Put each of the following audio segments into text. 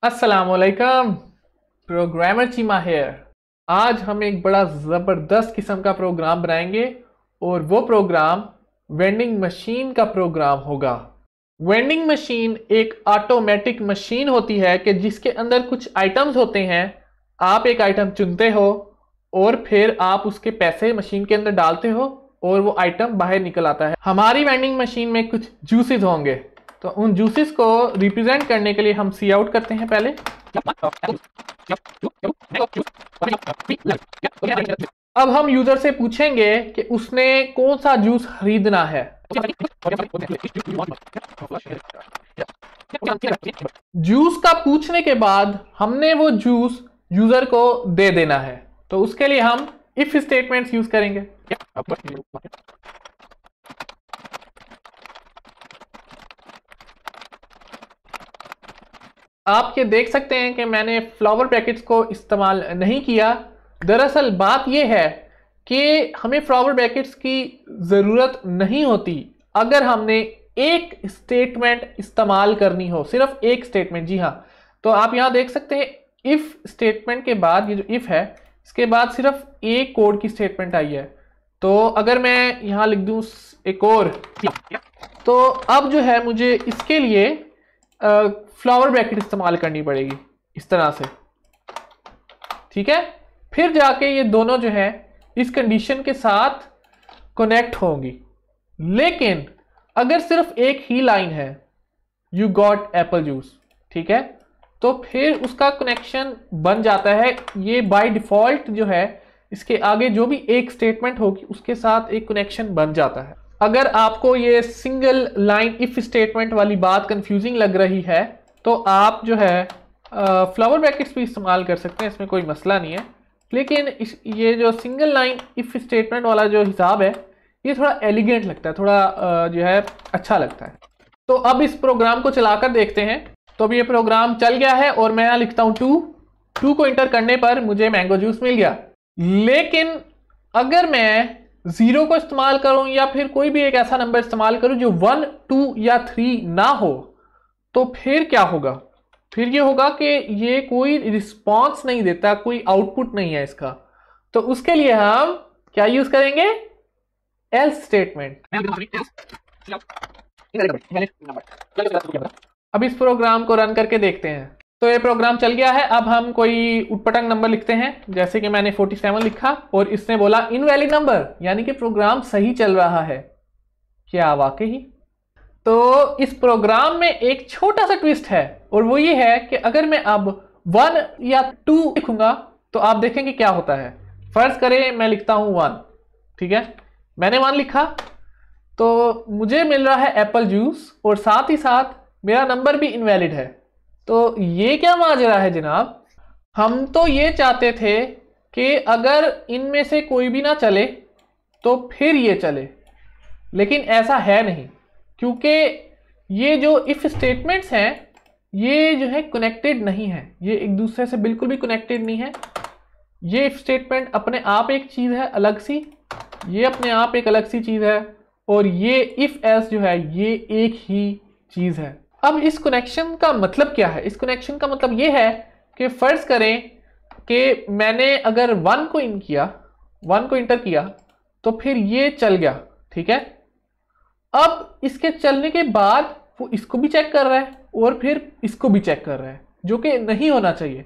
अस्सलामुअलैकुम। Programmer Cheema here. आज हम एक बड़ा ज़बरदस्त किस्म का प्रोग्राम बनाएंगे और वो प्रोग्राम वेंडिंग मशीन का प्रोग्राम होगा। वेंडिंग मशीन एक ऑटोमेटिक मशीन होती है कि जिसके अंदर कुछ आइटम्स होते हैं। आप एक आइटम चुनते हो और फिर आप उसके पैसे मशीन के अंदर डालते हो और वो आइटम बाहर निकल आता है। हमारी वेंडिंग मशीन में कुछ जूसेस होंगे, तो उन जूसेस को रिप्रेजेंट करने के लिए हम सी आउट करते हैं पहले। अब हम यूजर से पूछेंगे कि उसने कौन सा जूस खरीदना है। जूस का पूछने के बाद हमने वो जूस यूजर को दे देना है, तो उसके लिए हम इफ स्टेटमेंट्स यूज करेंगे। आप ये देख सकते हैं कि मैंने फ्लावर ब्रैकेट्स को इस्तेमाल नहीं किया। दरअसल बात यह है कि हमें फ्लावर ब्रैकेट्स की ज़रूरत नहीं होती अगर हमने एक स्टेटमेंट इस्तेमाल करनी हो, सिर्फ एक स्टेटमेंट। जी हाँ, तो आप यहाँ देख सकते हैं इफ़ स्टेटमेंट के बाद ये जो इफ़ है इसके बाद सिर्फ एक कोड की स्टेटमेंट आई है। तो अगर मैं यहाँ लिख दूँ एक और, तो अब जो है मुझे इसके लिए फ्लावर ब्रैकेट इस्तेमाल करनी पड़ेगी इस तरह से। ठीक है, फिर जाके ये दोनों जो है इस कंडीशन के साथ कनेक्ट होंगी। लेकिन अगर सिर्फ एक ही लाइन है, यू गॉट एप्पल जूस, ठीक है, तो फिर उसका कनेक्शन बन जाता है। ये बाय डिफॉल्ट जो है इसके आगे जो भी एक स्टेटमेंट होगी उसके साथ एक कनेक्शन बन जाता है। अगर आपको ये सिंगल लाइन इफ स्टेटमेंट वाली बात कंफ्यूजिंग लग रही है तो आप जो है फ्लावर ब्रैकेट्स भी इस्तेमाल कर सकते हैं, इसमें कोई मसला नहीं है। लेकिन ये जो सिंगल लाइन इफ स्टेटमेंट वाला जो हिसाब है ये थोड़ा एलिगेंट लगता है, थोड़ा जो है अच्छा लगता है। तो अब इस प्रोग्राम को चलाकर देखते हैं। तो अब ये प्रोग्राम चल गया है और मैं यहाँ लिखता हूँ 2 को इंटर करने पर मुझे मैंगो जूस मिल गया। लेकिन अगर मैं 0 को इस्तेमाल करूं या फिर कोई भी एक ऐसा नंबर इस्तेमाल करूं जो 1, 2 या 3 ना हो, तो फिर क्या होगा? फिर ये होगा कि ये कोई रिस्पॉन्स नहीं देता, कोई आउटपुट नहीं है इसका। तो उसके लिए हम क्या यूज करेंगे? Else statement. अब इस प्रोग्राम को रन करके देखते हैं। तो ये प्रोग्राम चल गया है। अब हम कोई उटपटांग नंबर लिखते हैं, जैसे कि मैंने 47 लिखा और इसने बोला इनवैलिड नंबर, यानी कि प्रोग्राम सही चल रहा है। क्या वाकई? तो इस प्रोग्राम में एक छोटा सा ट्विस्ट है और वो ये है कि अगर मैं अब 1 या 2 लिखूंगा तो आप देखेंगे क्या होता है। फर्ज करें मैं लिखता हूं 1, ठीक है, मैंने 1 लिखा तो मुझे मिल रहा है एप्पल जूस और साथ ही साथ मेरा नंबर भी इनवैलिड है। तो ये क्या माजरा है जनाब? हम तो ये चाहते थे कि अगर इनमें से कोई भी ना चले तो फिर ये चले, लेकिन ऐसा है नहीं, क्योंकि ये जो इफ स्टेटमेंट्स हैं ये जो है कनेक्टेड नहीं है, ये एक दूसरे से बिल्कुल भी कनेक्टेड नहीं है। ये इफ स्टेटमेंट अपने आप एक चीज़ है अलग सी, ये अपने आप एक अलग सी चीज़ है, और ये इफ एल्स जो है ये एक ही चीज़ है। अब इस कनेक्शन का मतलब क्या है? इस कनेक्शन का मतलब ये है कि फर्ज करें कि मैंने अगर 1 को इंटर किया तो फिर ये चल गया, ठीक है। अब इसके चलने के बाद वो इसको भी चेक कर रहा है और फिर इसको भी चेक कर रहा है, जो कि नहीं होना चाहिए।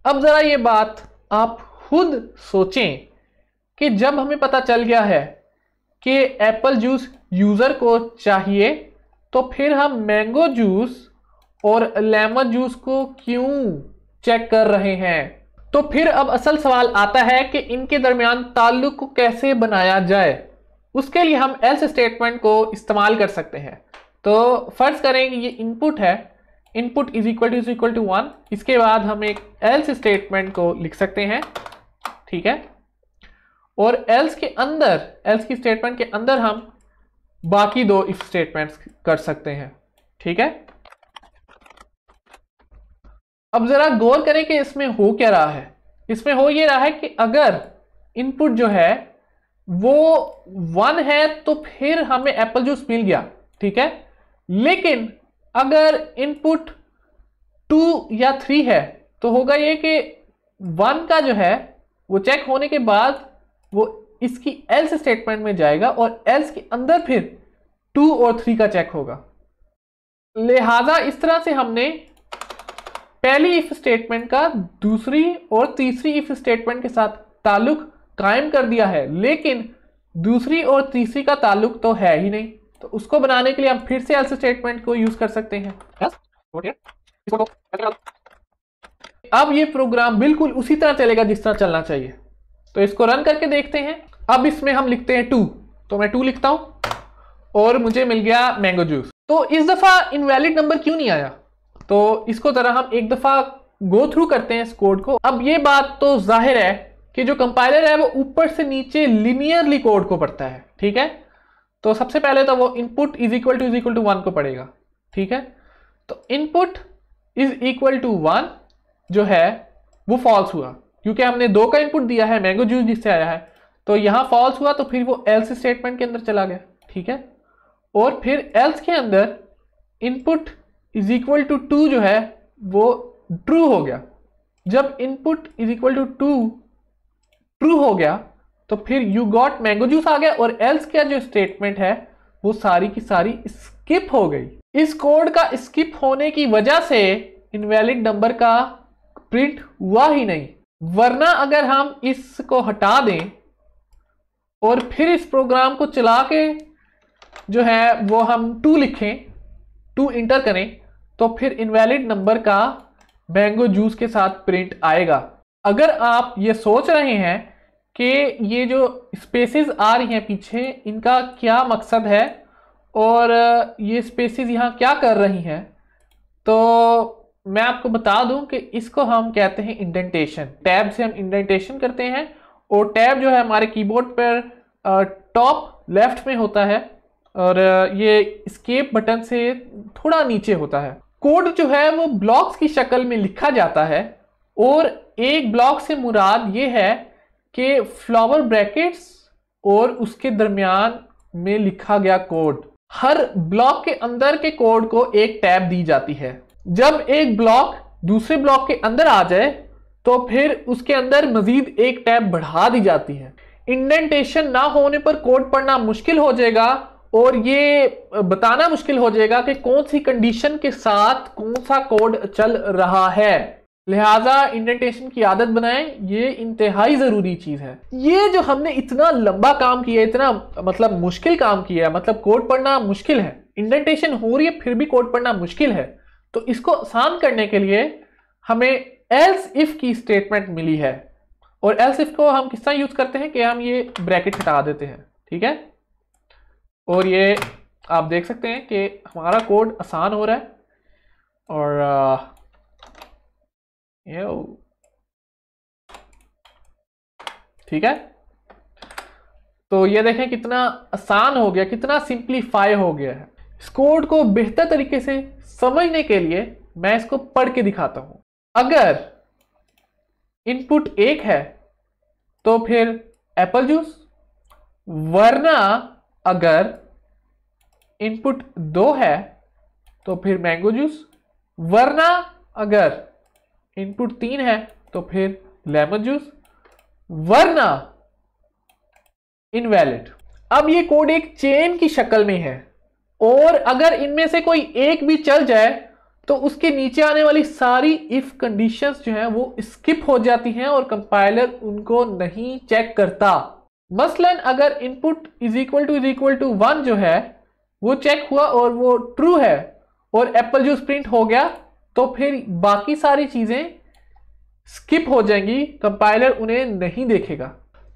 अब जरा ये बात आप खुद सोचें कि जब हमें पता चल गया है कि एप्पल जूस यूजर को चाहिए, तो फिर हम मैंगो जूस और लेमन जूस को क्यों चेक कर रहे हैं? तो फिर अब असल सवाल आता है कि इनके दरमियान ताल्लुक को कैसे बनाया जाए। उसके लिए हम एल्स स्टेटमेंट को इस्तेमाल कर सकते हैं। तो फर्ज करें कि ये इनपुट है, इनपुट इज इक्वल टू 1। इसके बाद हम एक एल्स स्टेटमेंट को लिख सकते हैं, ठीक है, और एल्स की स्टेटमेंट के अंदर हम बाकी 2 इफ स्टेटमेंट्स कर सकते हैं, ठीक है। अब जरा गौर करें कि इसमें हो क्या रहा है। इसमें हो ये रहा है कि अगर इनपुट जो है वो 1 है तो फिर हमें एप्पल जूस मिल गया, ठीक है। लेकिन अगर इनपुट 2 या 3 है तो होगा ये कि 1 का जो है वो चेक होने के बाद वो इसकी एल्स स्टेटमेंट में जाएगा और एल्स के अंदर फिर 2 और 3 का चेक होगा। लिहाजा इस तरह से हमने पहली इफ स्टेटमेंट का दूसरी और तीसरी इफ स्टेटमेंट के साथ ताल्लुक कायम कर दिया है, लेकिन दूसरी और तीसरी का ताल्लुक तो है ही नहीं, तो उसको बनाने के लिए हम फिर से एल्स स्टेटमेंट को यूज कर सकते हैं। अब ये प्रोग्राम बिल्कुल उसी तरह चलेगा जिस तरह चलना चाहिए। तो इसको रन करके देखते हैं। अब इसमें हम लिखते हैं 2, तो मैं 2 लिखता हूं और मुझे मिल गया मैंगो जूस। तो इस दफा इनवैलिड नंबर क्यों नहीं आया, तो इसको जरा हम एक दफा गो थ्रू करते हैं इस कोड को। अब ये बात तो जाहिर है कि जो कंपाइलर है वो ऊपर से नीचे लिनियरली कोड को पढ़ता है, ठीक है। तो सबसे पहले तो वो इनपुट इज इक्वल टू 1 को पढ़ेगा, ठीक है। तो इनपुट इज इक्वल टू 1 जो है वो फॉल्स हुआ, क्योंकि हमने 2 का इनपुट दिया है, मैंगो जूस जिससे आया है, तो यहां फॉल्स हुआ, तो फिर वो एल्स स्टेटमेंट के अंदर चला गया, ठीक है। और फिर एल्स के अंदर इनपुट इज इक्वल टू 2 जो है वो ट्रू हो गया। जब input is equal to 2 true हो गया तो फिर यू गॉट मैंगो जूस आ गया और एल्स का जो स्टेटमेंट है वो सारी की सारी स्किप हो गई। इस कोड का स्किप होने की वजह से इनवैलिड नंबर का प्रिंट हुआ ही नहीं, वरना अगर हम इसको हटा दें और फिर इस प्रोग्राम को चला के जो है वो हम 2 लिखें, 2 इंटर करें, तो फिर इनवैलिड नंबर का मैंगो जूस के साथ प्रिंट आएगा। अगर आप ये सोच रहे हैं कि ये जो स्पेसेस आ रही हैं पीछे इनका क्या मकसद है और ये स्पेसेस यहाँ क्या कर रही हैं, तो मैं आपको बता दूं कि इसको हम कहते हैं इंडेंटेशन। टैब से हम इंडेंटेशन करते हैं और टैब जो है हमारे कीबोर्ड पर टॉप लेफ्ट में होता है और ये एस्केप बटन से थोड़ा नीचे होता है। कोड जो है वो ब्लॉक्स की शक्ल में लिखा जाता है और एक ब्लॉक से मुराद ये है कि फ्लावर ब्रैकेट्स और उसके दरमियान में लिखा गया कोड। हर ब्लॉक के अंदर के कोड को एक टैब दी जाती है। जब एक ब्लॉक दूसरे ब्लॉक के अंदर आ जाए तो फिर उसके अंदर मजीद एक टैब बढ़ा दी जाती है। इंडेंटेशन ना होने पर कोड पढ़ना मुश्किल हो जाएगा और ये बताना मुश्किल हो जाएगा कि कौन सी कंडीशन के साथ कौन सा कोड चल रहा है। लिहाजा इंडेंटेशन की आदत बनाएं, ये इंतहाई जरूरी चीज है। ये जो हमने इतना लंबा काम किया, इतना मतलब मुश्किल काम किया, मतलब कोड पढ़ना मुश्किल है, इंडेंटेशन हो रही है फिर भी कोड पढ़ना मुश्किल है, तो इसको आसान करने के लिए हमें एल्स इफ की स्टेटमेंट मिली है। और एल्स इफ को हम किस तरह यूज करते हैं कि हम ये ब्रैकेट हटा देते हैं, ठीक है। और ये आप देख सकते हैं कि हमारा कोड आसान हो रहा है और ठीक है। तो ये देखें कितना आसान हो गया, कितना सिंप्लीफाई हो गया है। इस कोड को बेहतर तरीके से समझने के लिए मैं इसको पढ़ के दिखाता हूं। अगर इनपुट 1 है तो फिर एप्पल जूस, वरना अगर इनपुट 2 है तो फिर मैंगो जूस, वरना अगर इनपुट 3 है तो फिर लेमन जूस, वरना इनवैलिड। अब ये कोड एक चेन की शक्ल में है और अगर इनमें से कोई एक भी चल जाए तो उसके नीचे आने वाली सारी इफ कंडीशंस जो हैं वो स्किप हो जाती हैं और कंपाइलर उनको नहीं चेक करता। मसलन अगर इनपुट इज इक्वल टू 1 जो है वो चेक हुआ और वो ट्रू है और एप्पल जूस प्रिंट हो गया, तो फिर बाकी सारी चीजें स्किप हो जाएंगी, कंपाइलर उन्हें नहीं देखेगा।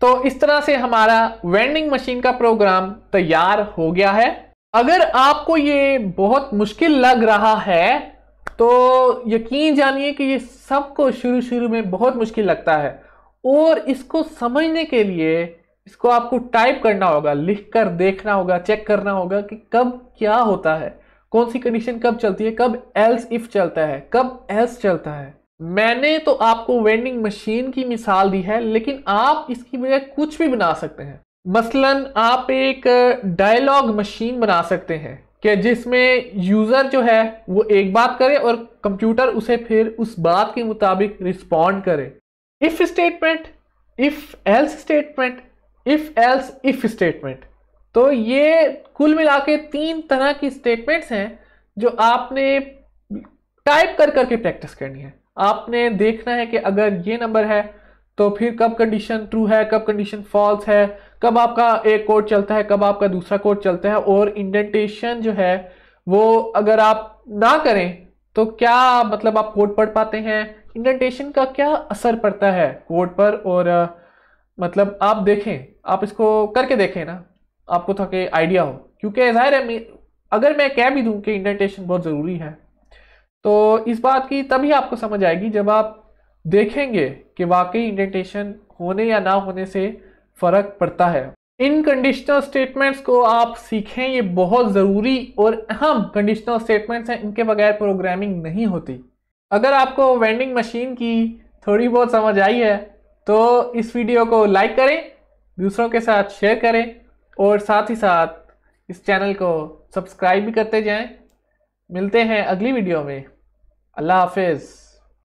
तो इस तरह से हमारा वेंडिंग मशीन का प्रोग्राम तैयार हो गया है। अगर आपको ये बहुत मुश्किल लग रहा है तो यकीन जानिए कि ये सबको शुरू में बहुत मुश्किल लगता है और इसको समझने के लिए इसको आपको टाइप करना होगा, लिख कर देखना होगा, चेक करना होगा कि कब क्या होता है, कौन सी कंडीशन कब चलती है, कब एल्स इफ चलता है, कब एल्स चलता है। मैंने तो आपको वेंडिंग मशीन की मिसाल दी है, लेकिन आप इसकी बजाय कुछ भी बना सकते हैं। मसलन आप एक डायलॉग मशीन बना सकते हैं कि जिसमें यूज़र जो है वो एक बात करे और कंप्यूटर उसे फिर उस बात के मुताबिक रिस्पॉन्ड करे। If statement, if else statement, if else if statement. तो ये कुल मिला के 3 तरह की स्टेटमेंट्स हैं जो आपने टाइप कर करके प्रैक्टिस करनी है। आपने देखना है कि अगर ये नंबर है तो फिर कब कंडीशन ट्रू है, कब कंडीशन फॉल्स है, कब आपका एक कोड चलता है, कब आपका दूसरा कोड चलता है। और इंडेंटेशन जो है वो अगर आप ना करें तो क्या मतलब आप कोड पढ़ पाते हैं, इंडेंटेशन का क्या असर पड़ता है कोड पर। और मतलब आप देखें, आप इसको करके देखें ना, आपको थोड़ा आइडिया हो। क्योंकि जाहिर है अगर मैं कह भी दूं कि इंडेंटेशन बहुत ज़रूरी है तो इस बात की तभी आपको समझ आएगी जब आप देखेंगे कि वाकई इंडेंटेशन होने या ना होने से फ़र्क पड़ता है। इन कंडीशनल स्टेटमेंट्स को आप सीखें, ये बहुत ज़रूरी और अहम कंडीशनल स्टेटमेंट्स हैं, इनके बगैर प्रोग्रामिंग नहीं होती। अगर आपको वेंडिंग मशीन की थोड़ी बहुत समझ आई है तो इस वीडियो को लाइक करें, दूसरों के साथ शेयर करें और साथ ही साथ इस चैनल को सब्सक्राइब भी करते जाएं। मिलते हैं अगली वीडियो में। अल्लाह हाफिज़।